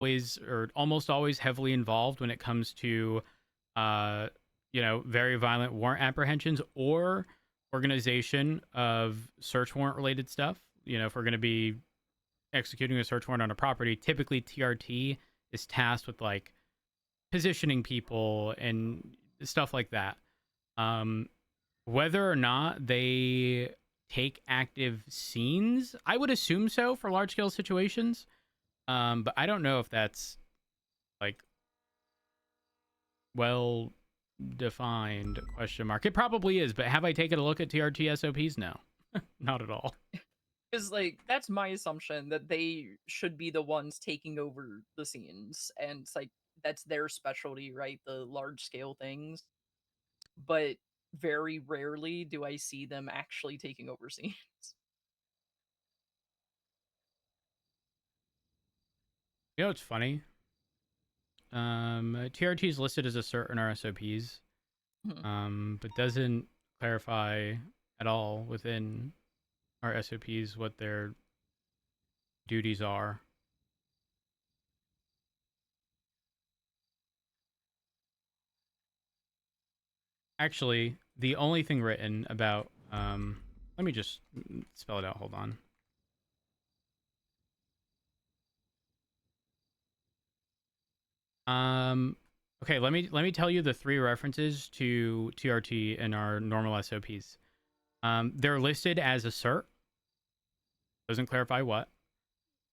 always or almost always heavily involved when it comes to uh very violent warrant apprehensions or organization of search warrant related stuff. If we're going to be executing a search warrant on a property, typically TRT is tasked with like positioning people and stuff like that. um Whether or not they take active scenes, I would assume so for large scale situations. But I don't know if that's like well defined question mark. It probably is, but have I taken a look at TRT SOPs? No. Not at all. Because like that's my assumption that they should be the ones taking over the scenes, and it's like that's their specialty, right? The large scale things. But very rarely do I see them actually taking over scenes. It's funny. TRT is listed as a cert in our SOPs, Mhm. but doesn't clarify at all within our SOPs what their duties are. Actually, the only thing written about let me just spell it out. Hold on. Um, okay, let me tell you the three references to TRT in our normal SOPs. They're listed as a cert. Doesn't clarify what.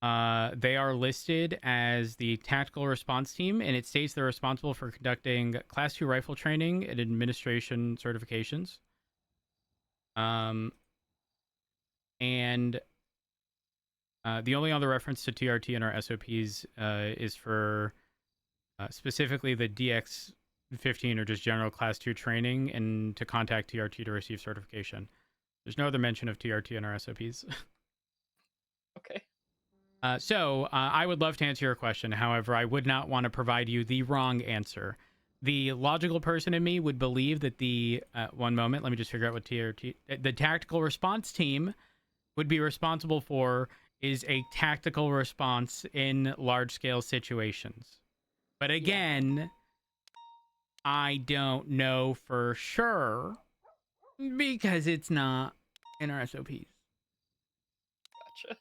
They are listed as the tactical response team, and it states they're responsible for conducting Class 2 rifle training and administration certifications. Um, and the only other reference to TRT in our SOPs is for specifically the DX15 or just general Class 2 training and to contact TRT to receive certification. There's no other mention of TRT in our SOPs. Okay. So I would love to answer your question. However, I would not want to provide you the wrong answer. The logical person in me would believe that the one moment, let me just figure out what TRT, the tactical response team would be responsible for is a tactical response in large scale situations. But Yeah. again, I don't know for sure because it's not in our SOPs. Gotcha.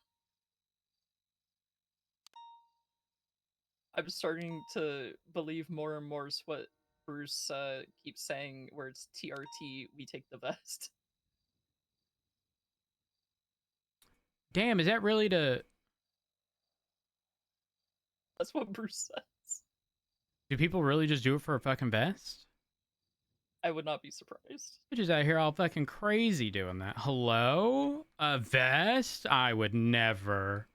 I'm starting to believe more and more what Bruce keeps saying, where it's TRT, we take the best. Damn, is that really to? That's what Bruce says. Do people really just do it for a fucking vest? I would not be surprised. Bitches out here all fucking crazy doing that. Hello? A vest? I would never.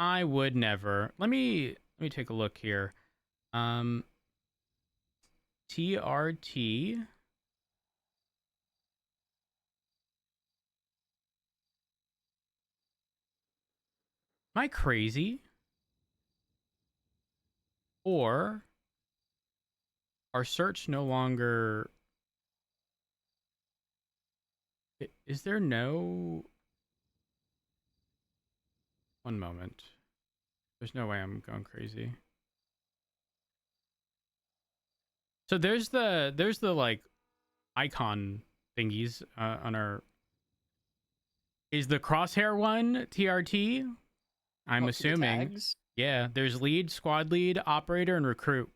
I would never. Let me take a look here. Um TRT. Am I crazy? Or our search no longer is there no one moment. There's no way I'm going crazy. So there's the like icon thingies on our is the crosshair one TRT? I'm Oh, for the assuming. tags? Yeah, there's lead, squad lead, operator, and recruit.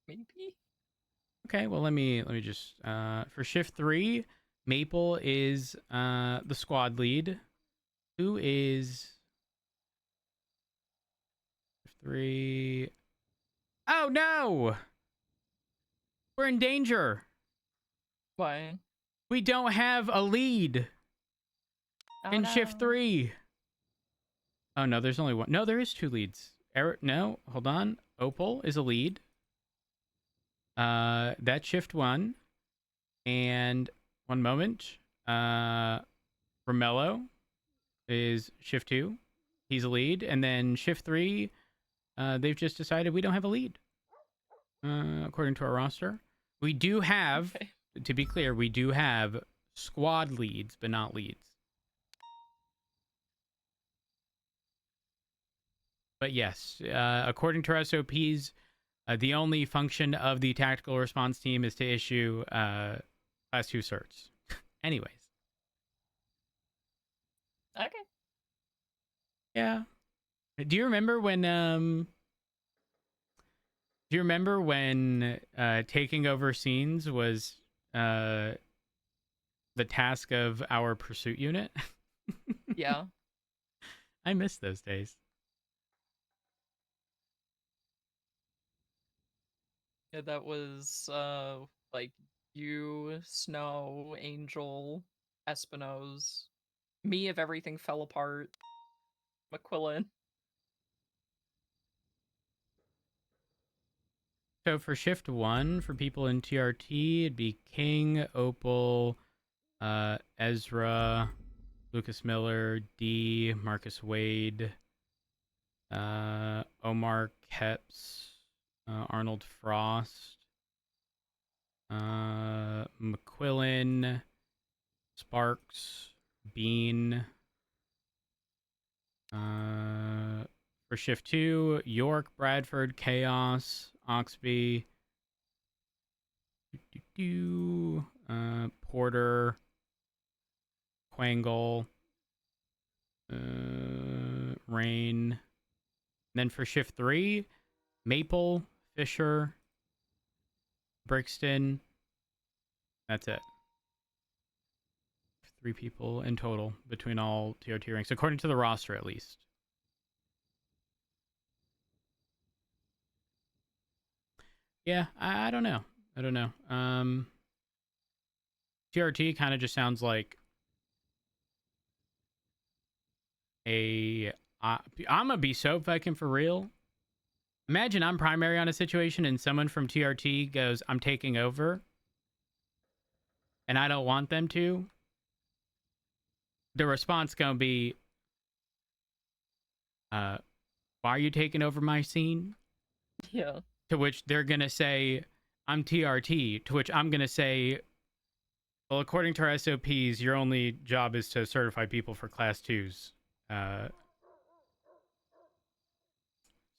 Maybe? Okay, well let me just for shift 3, Maple is the squad lead. Who is shift 3? Oh no! We're in danger. Why? We don't have a lead Oh in shift no. 3. Oh no, there's only one. No, there is two leads. Eric, no, hold on. Opal is a lead. That's shift 1. And one moment. Romello is shift 2. He's a lead. And then shift 3, they've just decided we don't have a lead, according to our roster. We do have, Okay. to be clear, we do have squad leads, but not leads. But yes, according to our SOPs, the only function of the tactical response team is to issue class 2 certs. Anyways, Okay. yeah. Do you remember when taking over scenes was uh the task of our pursuit unit? Yeah. I miss those days. Yeah, that was like you, Snow, Angel, Espino's, me if everything fell apart, McQuillan. So for shift 1 for people in TRT, it'd be King, Opal, Ezra, Lucas Miller, D, Marcus Wade, Omar Kepps, Arnold Frost, McQuillan, Sparks, Bean. For shift 2, York, Bradford, Chaos, Oxby, Porter, Quangle, Rain. And then for shift 3, Maple, Fisher, Brixton. That's it. 3 people in total between all TOT ranks, according to the roster at least. Yeah, I don't know. I don't know. TRT kind of just sounds like a. I'm gonna be so fucking for real. Imagine I'm primary on a situation and someone from TRT goes, "I'm taking over," and I don't want them to. The response gonna be, "Why are you taking over my scene?" Yeah. To which they're gonna say, "I'm TRT." To which I'm gonna say, "Well, according to our SOPs, your only job is to certify people for class 2s." Uh,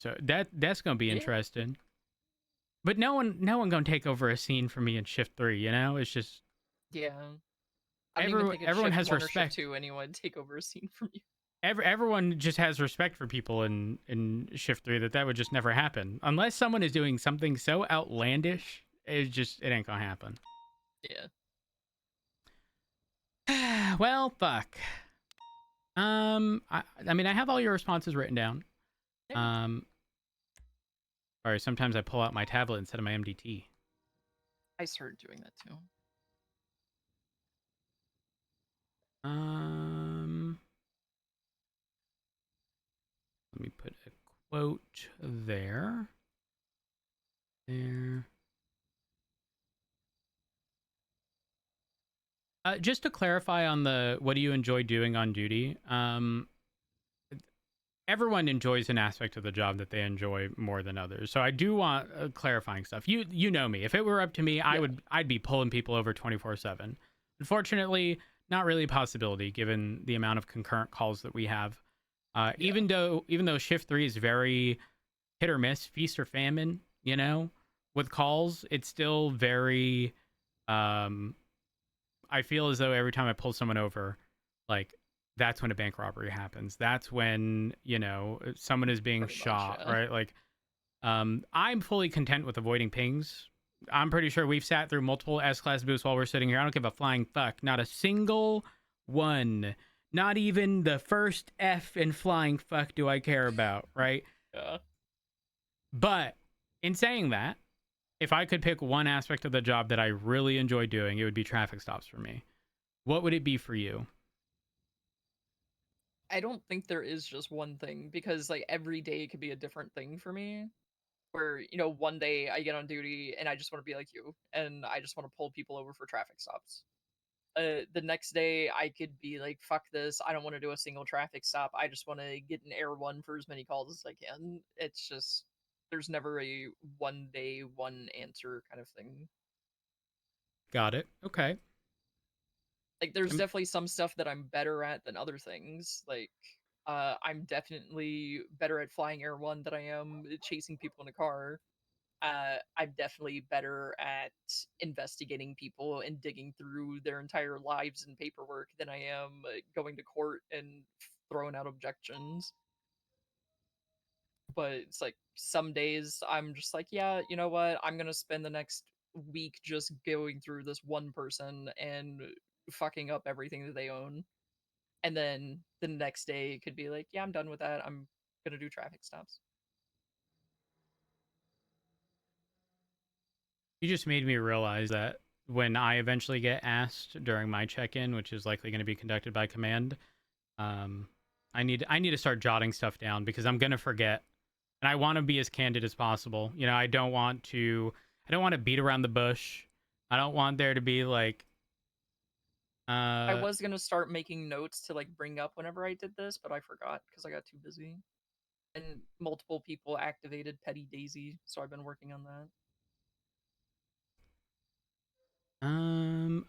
so that's gonna be Yeah. interesting. But no one gonna take over a scene for me in shift 3. You know, it's just Yeah. I don't even think it's everyone shift has one or shift respect. two anyone take over a scene from you. Everyone just has respect for people in shift 3 that would just never happen unless someone is doing something so outlandish. It ain't gonna happen. Yeah. Well, fuck. I mean, I have all your responses written down. Yeah. Um, or sometimes I pull out my tablet instead of my MDT. I started doing that too. Um, Let me put a quote there. There. Just to clarify on the what do you enjoy doing on duty? Everyone enjoys an aspect of the job that they enjoy more than others. So I do want clarifying stuff. You know me. If it were up to me, Yeah. I'd be pulling people over 24/7. Unfortunately, not really a possibility given the amount of concurrent calls that we have. Yeah. Even though shift 3 is very hit or miss, feast or famine, you know, with calls, it's still very um I feel as though every time I pull someone over, like that's when a bank robbery happens. That's when, someone is being Pretty much. shot, Yeah. right? Like, I'm fully content with avoiding pings. I'm pretty sure we've sat through multiple S-class boosts while we're sitting here. I don't give a flying fuck. Not a single one. Not even the first F in flying fuck do I care about, right? Yeah. But in saying that, if I could pick one aspect of the job that I really enjoy doing, it would be traffic stops for me. What would it be for you? I don't think there is just one thing because like every day could be a different thing for me. Where, one day I get on duty and I just want to be like you and I just want to pull people over for traffic stops. The next day I could be like, fuck this, I don't want to do a single traffic stop. I just want to get an air one for as many calls as I can. It's just there's never a one day, one answer kind of thing. Got it. Okay. Like there's Um, definitely some stuff that I'm better at than other things. Like I'm definitely better at flying Air 1 than I am chasing people in a car. I'm definitely better at investigating people and digging through their entire lives and paperwork than I am going to court and throwing out objections. But it's like some days I'm just like, yeah, you know what? I'm gonna spend the next week just going through this one person and fucking up everything that they own. And then the next day it could be like, yeah, I'm done with that. I'm gonna do traffic stops. You just made me realize that when I eventually get asked during my check-in, which is likely going to be conducted by command, um, I need to start jotting stuff down because I'm going to forget, and I want to be as candid as possible. You know, I don't want to beat around the bush. I don't want there to be like, I uh, was gonna start making notes to like bring up whenever I did this, but I forgot because I got too busy. And multiple people activated Petty Daisy, so I've been working on that.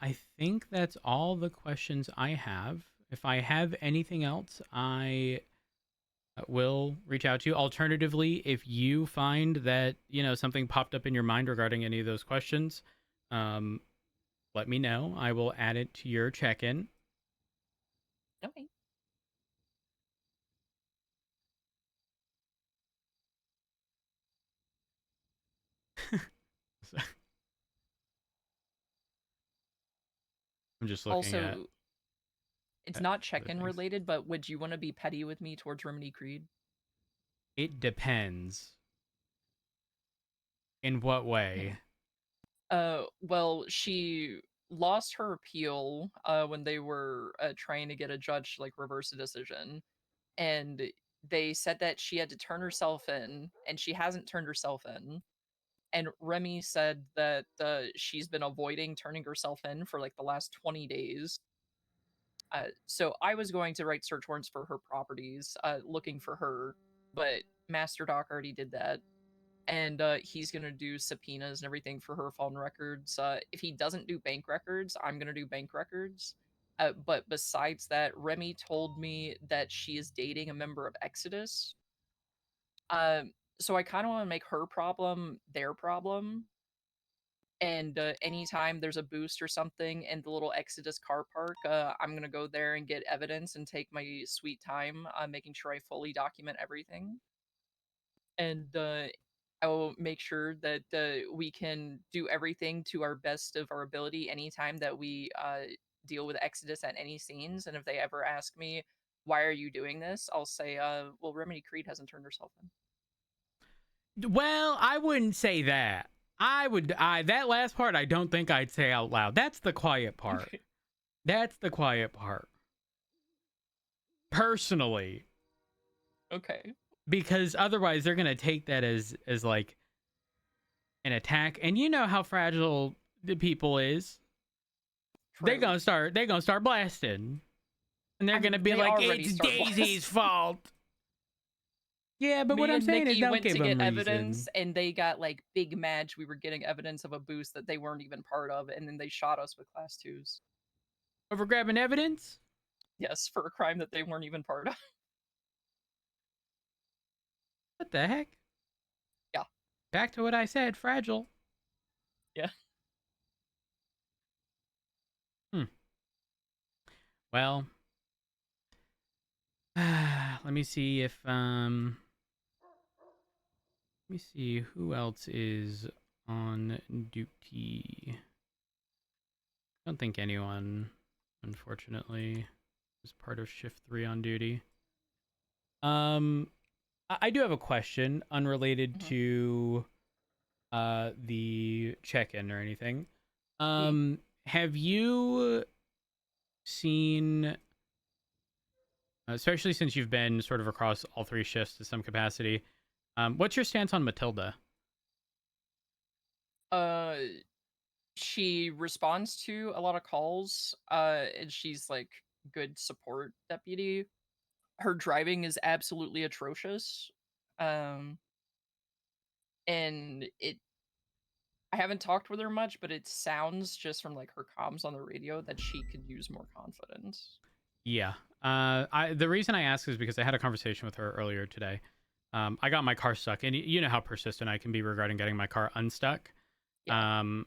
I think that's all the questions I have. If I have anything else, I will reach out to you. Alternatively, if you find that something popped up in your mind regarding any of those questions, um, let me know. I will add it to your check-in. Okay. I'm just looking at, Also, it's at not other check-in things. related, but would you want to be petty with me towards Remedy Creed? It depends. In what Hmm. way? Well, she lost her appeal when they were trying to get a judge to like reverse a decision, and they said that she had to turn herself in, and she hasn't turned herself in. And Remy said that she's been avoiding turning herself in for like the last 20 days. So I was going to write search warrants for her properties, looking for her, but Master Doc already did that. And he's going to do subpoenas and everything for her phone records. If he doesn't do bank records, I'm going to do bank records. But besides that, Remy told me that she is dating a member of Exodus. So I kind of want to make her problem their problem. And anytime there's a boost or something in the little Exodus car park, I'm gonna go there and get evidence and take my sweet time, making sure I fully document everything. And I will make sure that we can do everything to our best of our ability anytime that we deal with Exodus at any scenes. And if they ever ask me, why are you doing this? I'll say, well, Remedy Creed hasn't turned herself in. Well, I wouldn't say that. I that last part I don't think I'd say out loud. That's the quiet part. That's the quiet part. Personally, Okay. because otherwise they're going to take that as like an attack, and you know how fragile the people is. True. They're going to start blasting. And they're I going to mean, be they like, already "It's start Daisy's blasting. fault." Yeah, but what Me I'm and saying is Nikki don't went give to them get evidence, reason. and they got like big mad. We were getting evidence of a boost that they weren't even part of, and then they shot us with class twos. Over grabbing evidence? Yes, for a crime that they weren't even part of. What the heck? Yeah, Back to what I said, fragile. yeah. Hmm. Well, let me see if let me see who else is on duty. I don't think anyone, unfortunately, is part of shift 3 on duty. Um I do have a question unrelated Hmm. to the check-in or anything. E. Have you seen, especially since you've been sort of across all three shifts to some capacity, what's your stance on Matilda? Uh, she responds to a lot of calls. And she's like good support deputy. Her driving is absolutely atrocious. Um, and it I haven't talked with her much, but it sounds just from like her comms on the radio that she could use more confidence. Yeah. The reason I ask is because I had a conversation with her earlier today. I got my car stuck, and you know how persistent I can be regarding getting my car unstuck. Yeah. Um,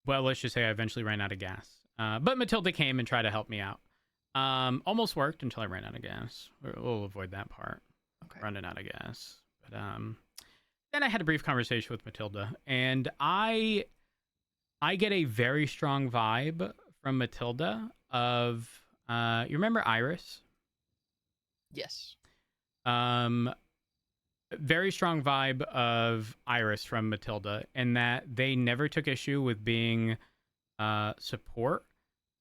well, let's just say I eventually ran out of gas. But Matilda came and tried to help me out. Almost worked until I ran out of gas. We'll avoid that part, Okay. running out of gas. But then I had a brief conversation with Matilda, and I get a very strong vibe from Matilda of you remember Iris? Yes. Um, very strong vibe of Iris from Matilda, in that they never took issue with being support,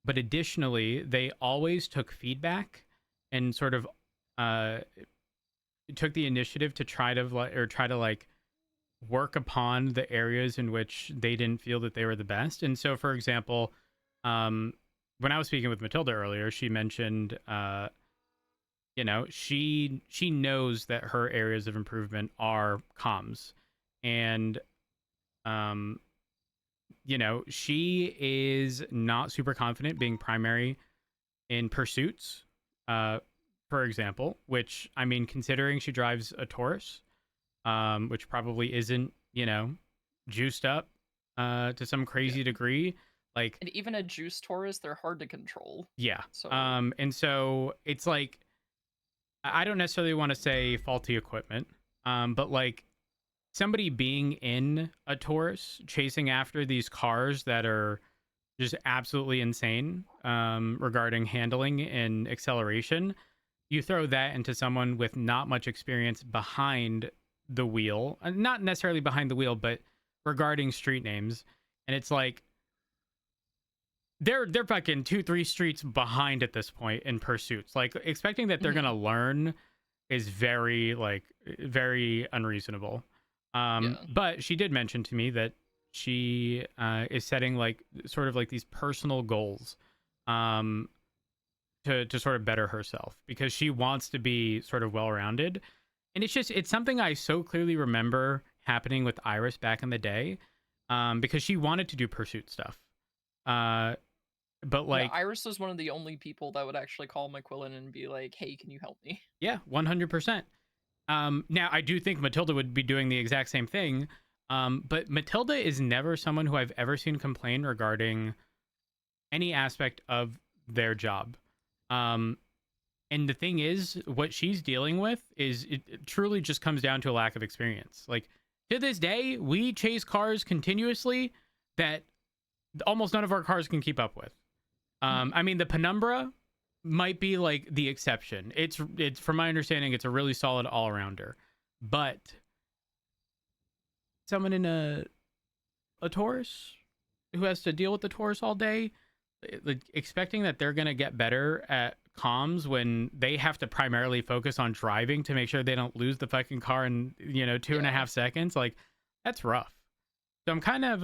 but additionally, they always took feedback and sort of uh, took the initiative to try to like work upon the areas in which they didn't feel that they were the best. And so, for example, um, when I was speaking with Matilda earlier, she mentioned, she knows that her areas of improvement are comms, and um, she is not super confident being primary in pursuits. For example, which I mean, considering she drives a Taurus, which probably isn't, juiced up to some Yeah. crazy degree. Like, And even a juice Taurus, they're hard to control. yeah. So And so it's like, I don't necessarily want to say faulty equipment, but like somebody being in a Taurus chasing after these cars that are just absolutely insane regarding handling and acceleration, you throw that into someone with not much experience behind the wheel, not necessarily behind the wheel, but regarding street names, and it's like they're fucking 2-3 streets behind at this point in pursuits. Like, expecting that they're mhm, gonna learn is very unreasonable. yeah. But she did mention to me that she is setting like sort of like these personal goals um to sort of better herself, because she wants to be sort of well rounded. And it's something I so clearly remember happening with Iris back in the day, because she wanted to do pursuit stuff. Uh, but Yeah, like, Iris was one of the only people that would actually call McQuillan and be like, "Hey, can you help me?" yeah, 100%. Now I do think Matilda would be doing the exact same thing. But Matilda is never someone who I've ever seen complain regarding any aspect of their job. Um, and the thing is, what she's dealing with is it truly just comes down to a lack of experience. Like, to this day, we chase cars continuously that almost none of our cars can keep up with. Mhm. I mean, the Penumbra might be like the exception. It's from my understanding, it's a really solid all arounder. But someone in a Taurus who has to deal with the Taurus all day, like, expecting that they're gonna get better at comms when they have to primarily focus on driving to make sure they don't lose the fucking car in two and a Yeah. half seconds, like, that's rough. So I'm kind of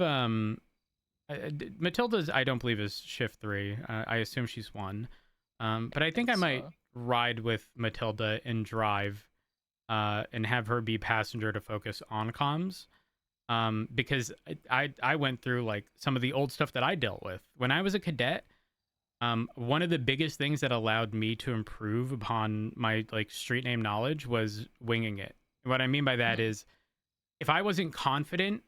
Matilda's, I don't believe, is shift 3. I assume she's 1. But I think I It's might ride with Matilda and drive, and have her be passenger to focus on comms. Because I went through like some of the old stuff that I dealt with when I was a cadet. One of the biggest things that allowed me to improve upon my like street name knowledge was winging it. What I mean by that mhm. is, if I wasn't confident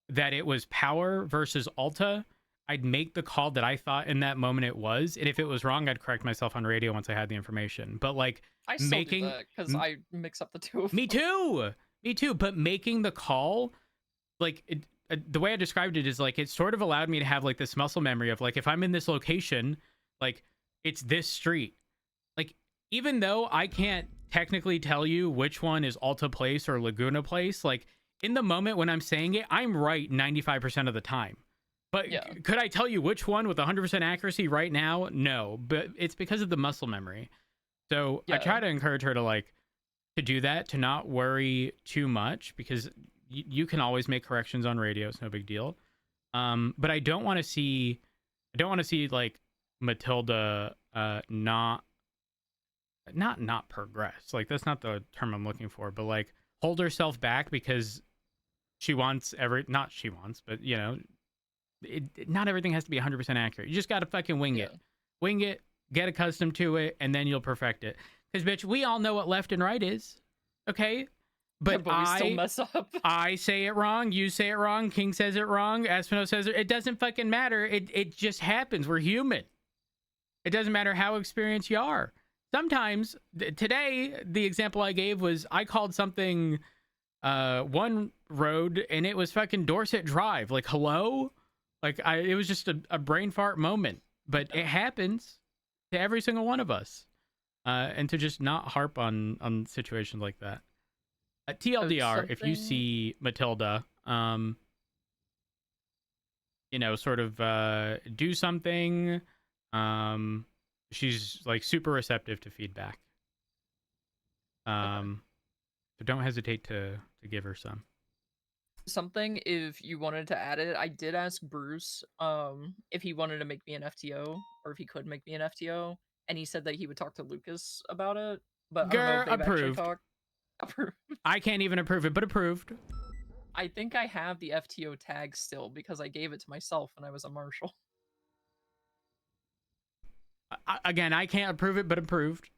that it was power versus Alta, I'd make the call that I thought in that moment it was, and if it was wrong, I'd correct myself on radio once I had the information. But like, I still do making that because I mix up the two of me them. too, me too. But making the call, like, the way I described it is like it sort of allowed me to have like this muscle memory of like, if I'm in this location, like, it's this street. Like, even though I can't technically tell you which one is Alta Place or Laguna Place, like, in the moment when I'm saying it, I'm right 95% of the time. But Yeah. could I tell you which one with 100% accuracy right now? No, but it's because of the muscle memory. So I Yeah. try to encourage her to like to do that, to not worry too much, because you can always make corrections on radio. It's no big deal. But I don't want to see like Matilda not progress. Like, that's not the term I'm looking for, but like hold herself back because she wants not she wants, but not everything has to be 100% accurate. You just got to fucking wing Yeah. it. Wing it. get accustomed to it, and then you'll perfect it. Because, bitch, we all know what left and right is. Okay? Yeah, But but we still mess up. I say it wrong, you say it wrong, King says it wrong, Espino says it. It doesn't fucking matter. It just happens. We're human. It doesn't matter how experienced you are. Sometimes, today, the example I gave was I called something one road and it was fucking Dorset Drive. Like, hello? Like, it was just a brain fart moment. But it happens to every single one of us. And to just not harp on situations like that. TLDR, if you Something see Matilda, sort of do something, she's like super receptive to feedback. okay. So don't hesitate to give her some. Something if you wanted to add it, I did ask Bruce if he wanted to make me an FTO or if he could make me an FTO, and he said that he would talk to Lucas about it, but I don't know if Grr, they've actually approved. talked. Approved. I can't even approve it, but approved. I think I have the FTO tag still because I gave it to myself when I was a marshal. Again, I can't approve it, but approved.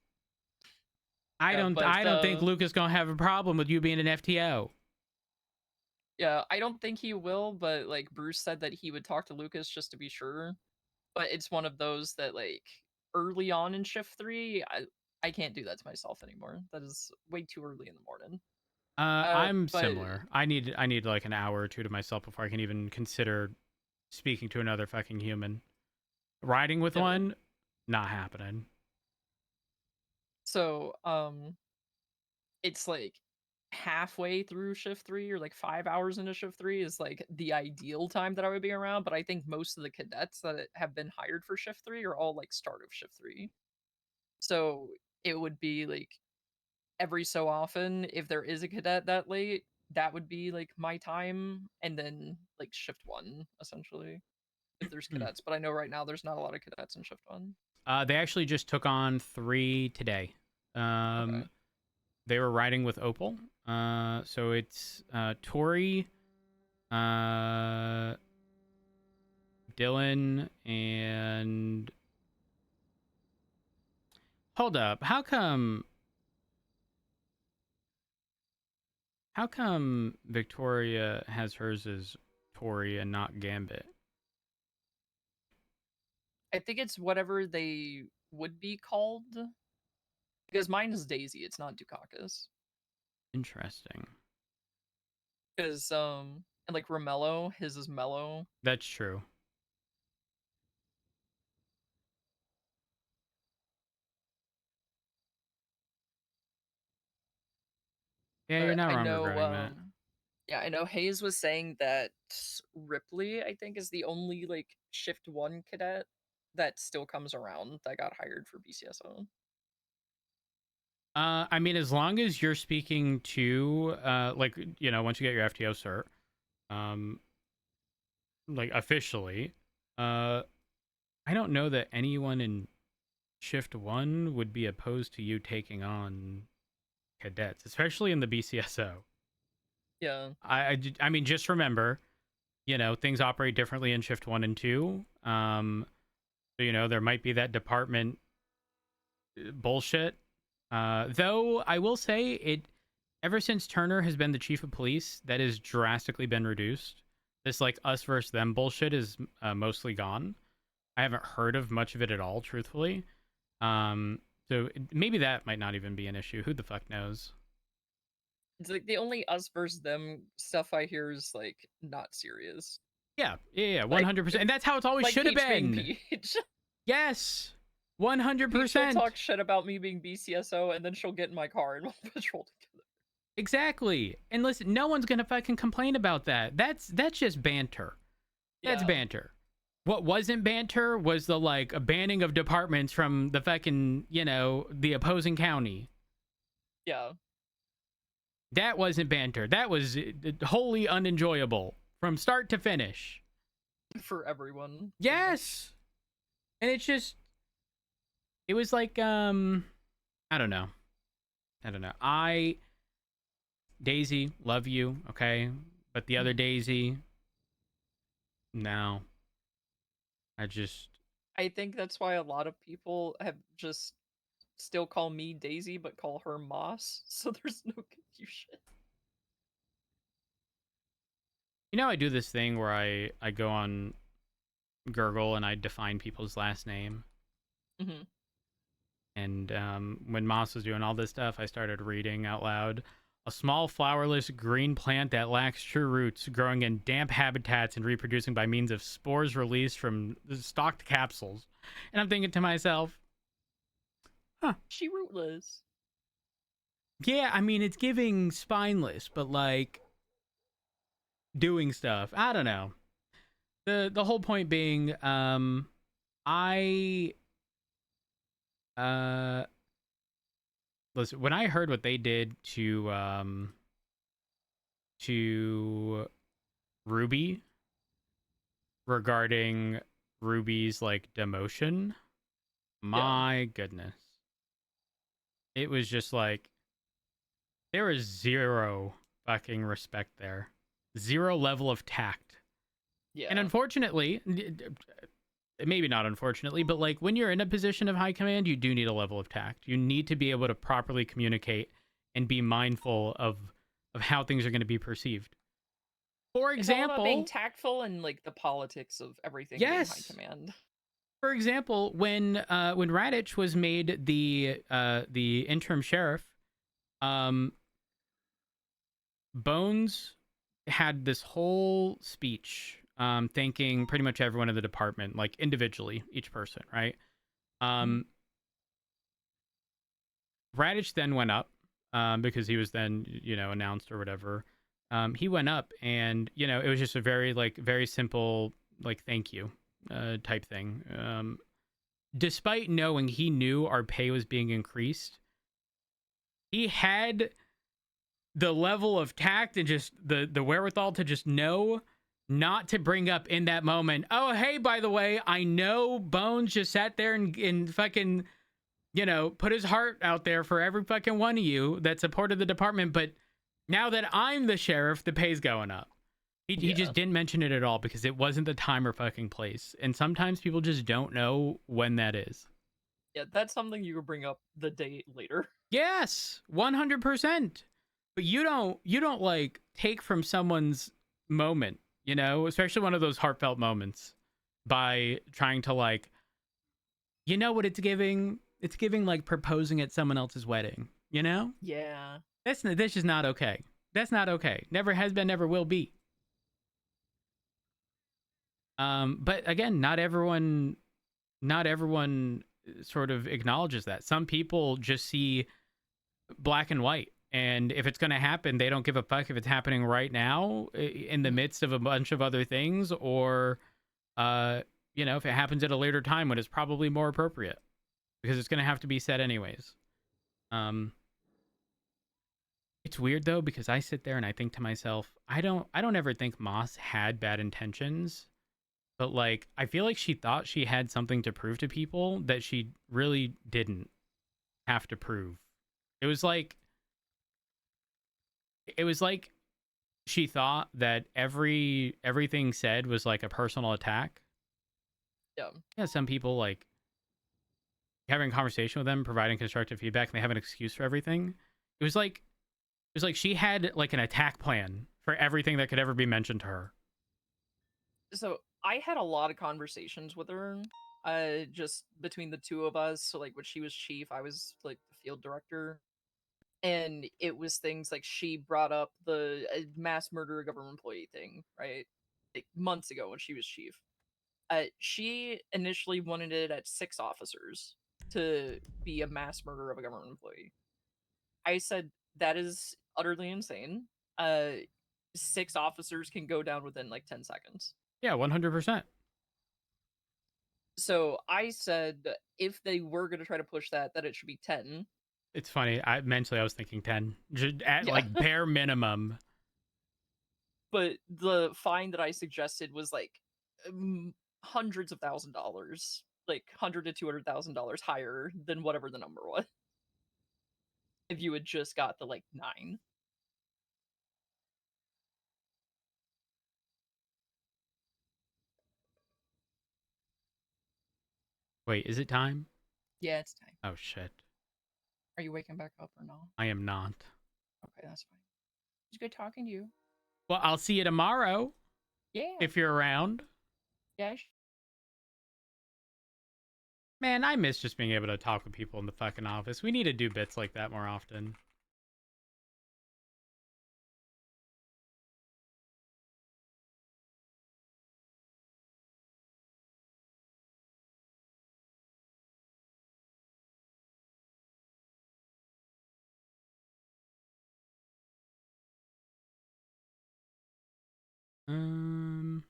I Yeah, don't. but I don't think Lucas gonna have a problem with you being an FTO. yeah, I don't think he will, but like Bruce said that he would talk to Lucas just to be sure. But it's one of those that like early on in shift 3, I can't do that to myself anymore. That is way too early in the morning. I'm But similar. I need like an hour or two to myself before I can even consider speaking to another fucking human. Riding with yeah. one, not happening. So it's like halfway through shift 3 or like 5 hours into shift 3 is like the ideal time that I would be around. But I think most of the cadets that have been hired for shift 3 are all like start of shift 3. So it would be like every so often, if there is a cadet that late, that would be like my time, and then like shift 1 essentially if there's cadets. But I know right now there's not a lot of cadets in shift 1. They actually just took on 3 today. Okay. They were riding with Opal. So it's Tori, uh, Dylan, and hold up. How come Victoria has hers as Tori and not Gambit? I think it's whatever they would be called because mine is Daisy. It's not Dukakis. Interesting. Because and like Romello, his is Mellow. That's true. Yeah, you're But not I wrong know regarding that. yeah, I know Hayes was saying that Ripley, I think, is the only like shift 1 cadet that still comes around that got hired for BCSO. I mean, as long as you're speaking to, like, once you get your FTO cert, um, like officially, uh, I don't know that anyone in Shift 1 would be opposed to you taking on cadets, especially in the BCSO. Yeah. I mean, just remember, things operate differently in Shift 1 and 2. So, there might be that department bullshit. Though I will say ever since Turner has been the chief of police, that has drastically been reduced. This like us versus them bullshit is mostly gone. I haven't heard of much of it at all, truthfully. So maybe that might not even be an issue. Who the fuck knows? It's like the only us versus them stuff I hear is like not serious. Yeah, Like 100%. And that's how it always like should have Peach being been. Peach. Yes, Peach will 100%. talk shit about me being BCSO and then she'll get in my car and we'll patrol together. Exactly. And listen, no one's gonna fucking complain about that. That's just banter. That's Yeah. banter. What wasn't banter was the like a banning of departments from the fucking, the opposing county. Yeah. That wasn't banter. That was wholly unenjoyable from start to finish. For everyone. Yes. And it was like I don't know. Daisy, love you, okay? But the other Daisy, no. I think that's why a lot of people have just still call me Daisy, but call her Moss, so there's no confusion. You know, I do this thing where I go on Gurgle and I define people's last name. Mhm. And when Moss was doing all this stuff, I started reading out loud. A small flowerless green plant that lacks true roots, growing in damp habitats and reproducing by means of spores released from stalked capsules. And I'm thinking to myself, huh, She rootless. yeah, I mean, it's giving spineless, but like doing stuff. I don't know. The whole point being, I uh listen, when I heard what they did to Ruby regarding Ruby's like demotion, Yeah. my goodness. It was just like there was zero fucking respect there. Zero level of tact. And Yeah. unfortunately, maybe not unfortunately, but like when you're in a position of high command, you do need a level of tact. You need to be able to properly communicate and be mindful of how things are going to be perceived. For It's all about being example, tactful and, like, the politics of everything being high yes. command. For example, when Radich was made the interim sheriff, um, Bones had this whole speech thanking pretty much everyone in the department, like individually, each person, right? Mhm. Um, Radich then went up because he was then announced or whatever. He went up and it was just a very simple like thank you type thing. Despite knowing he knew our pay was being increased, he had the level of tact and just the wherewithal to just know not to bring up in that moment, oh hey, by the way, I know Bones just sat there and fucking put his heart out there for every fucking one of you that supported the department, but now that I'm the sheriff, the pay's going up. He just Yeah. didn't mention it at all because it wasn't the time or fucking place, and sometimes people just don't know when that is. Yeah, that's something you could bring up the day later. Yes, 100%. But you don't like take from someone's moment, especially one of those heartfelt moments by trying to like, what it's giving? It's giving like proposing at someone else's wedding, you know? Yeah. This is not okay. That's not okay. Never has been, never will be. But again, not everyone sort of acknowledges that. Some people just see black and white. And if it's going to happen, they don't give a fuck if it's happening right now in the Mhm. midst of a bunch of other things or, uh, if it happens at a later time when it's probably more appropriate because it's going to have to be said anyways. Um, it's weird though because I sit there and I think to myself, I don't ever think Moss had bad intentions, but like I feel like she thought she had something to prove to people that she really didn't have to prove. It was like it was like she thought that everything said was like a personal attack. Yeah. Yeah, some people like having a conversation with them, providing constructive feedback, and they have an excuse for everything. It was like she had like an attack plan for everything that could ever be mentioned to her. So, I had a lot of conversations with her, just between the 2 of us. So, like, when she was chief, I was, like, the field director, and it was things like she brought up the, mass murder of government employee thing, right? Like, months ago when she was chief. She initially wanted it at 6 officers to be a mass murder of a government employee. I said, "That is utterly insane." Uh, 6 officers can go down within, like, 10 seconds. Yeah, 100%. So, I said if they were gonna try to push that, that it should be 10. It's funny. I was thinking 10, just at Yeah. like bare minimum. But the fine that I suggested was, like, hundreds of $1,000, like, 100 to $200,000 higher than whatever the number was, if you had just got the, like, 9. Wait, is it time? Yeah, it's time. Oh shit. Are you waking back up or not? I am not. Okay, that's fine. It's good talking to you. Well, I'll see you tomorrow Yeah. if you're around. Yeah. Man, I miss just being able to talk with people in the fucking office. We need to do bits like that more often. Um,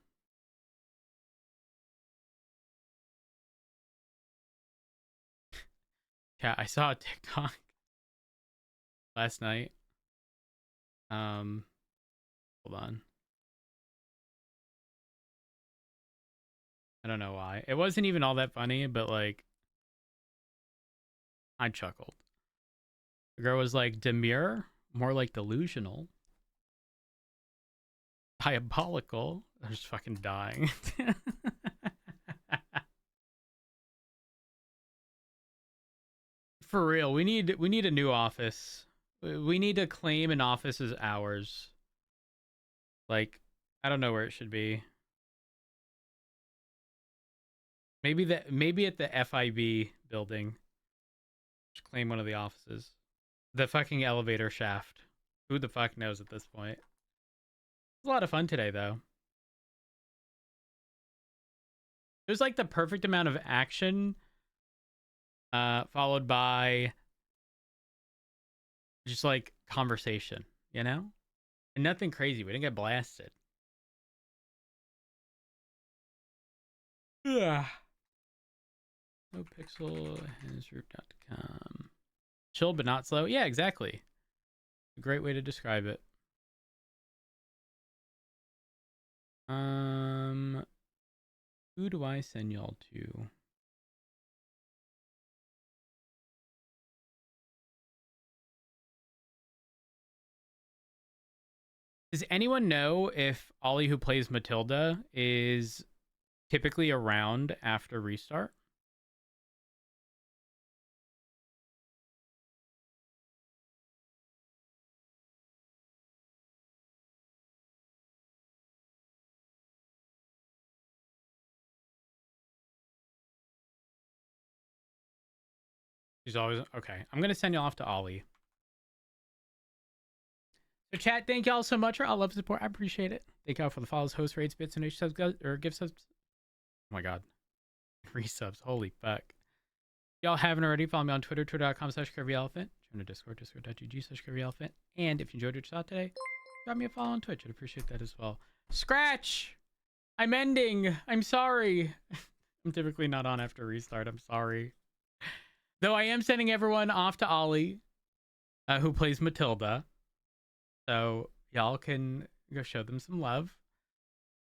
yeah, I saw a TikTok last night. Hold on. I don't know why. It wasn't even all that funny, but like, I chuckled. The girl was like, demure, more like delusional, diabolical. I was fucking dying. For real, we need a new office. We need to claim an office as ours. Like, I don't know where it should be. Maybe at the FIB building. Just claim one of the offices. The fucking elevator shaft. Who the fuck knows at this point? It was a lot of fun today though. It was like the perfect amount of action, followed by just like conversation, you know? And nothing crazy. We didn't get blasted. Yeah. NoPixel hazard.com. Chill but not slow. Yeah, exactly. A great way to describe it. Who do I send y'all to? Does anyone know if Ollie who plays Matilda is typically around after restart? She's always okay. I'm gonna send y'all off to Ollie. So chat, thank y'all so much for all love and support. I appreciate it. Thank y'all for the follows, host rates, bits, and subs or gift subs. Oh my god. Resubs. Holy fuck. Y'all haven't already, follow me on Twitter, twitter.com/Curvyelephant. Join the Discord, discord.gg/Curvyelephant. And if you enjoyed what you saw today, drop me a follow on Twitch. I'd appreciate that as well. Scratch! I'm ending. I'm sorry. I'm typically not on after restart. I'm sorry. Though I am sending everyone off to Ollie, who plays Matilda. So y'all can go show them some love.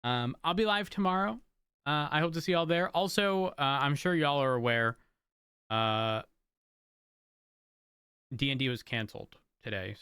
I'll be live tomorrow. I hope to see y'all there. Also, I'm sure y'all are aware D&D was canceled today.